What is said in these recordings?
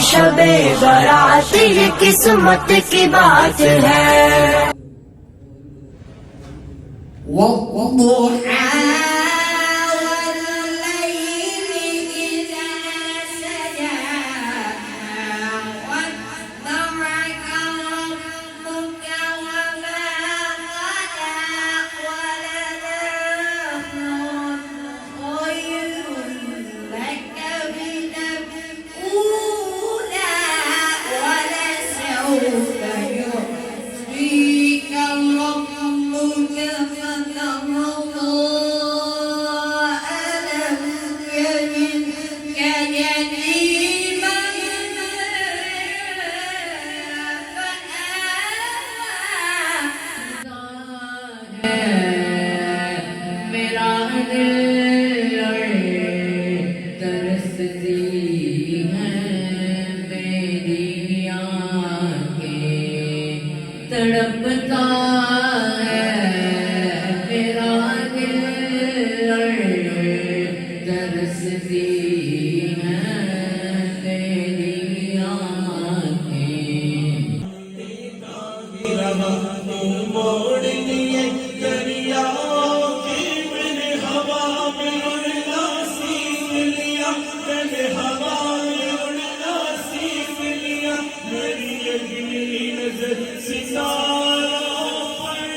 शबे बारात ये किस्मत की बात है। तड़पता है मेरा दिल, तरसती है तेरी आँखें। मोड़ लिए दरिया की मैंने हवा में उड़ना सीख लिया, मैंने हवा में उड़ना सीख लिया। मेरी अगली नजर सितारों पर,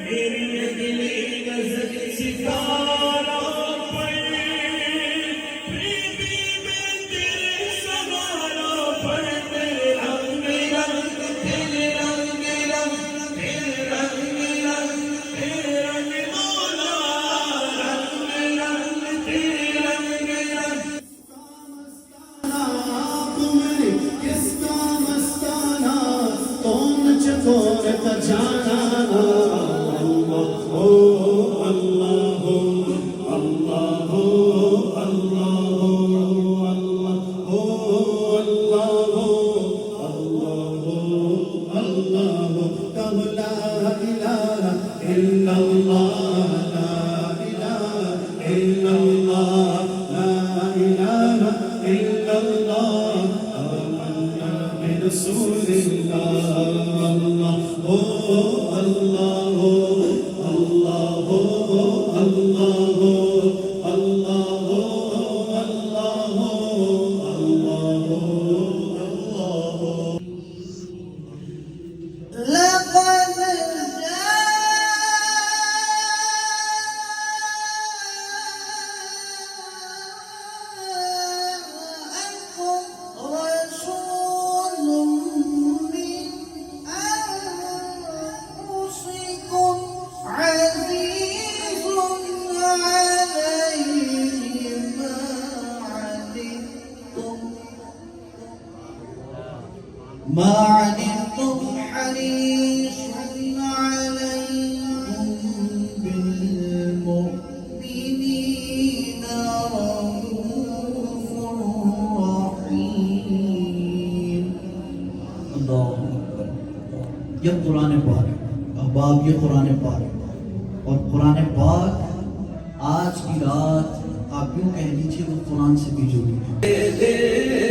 मेरी अगली नजर सितारों पर, प्रीति में तेरे सवारों पर। तेरे रंग रंग तेरे रंग रंग तेरे रंग रंग तेरे रंग मौला, रंग रंग तेरे रंग रंग। ما عنتم حريص عليكم بالمؤمنين رؤوف رحيم। अल्लाह ये कुरान पाक अहबाब, ये कुरान पाक और कुरान पाक आज की रात आप यूँ कह लीजिए वो कुरान से भी जुड़ी है।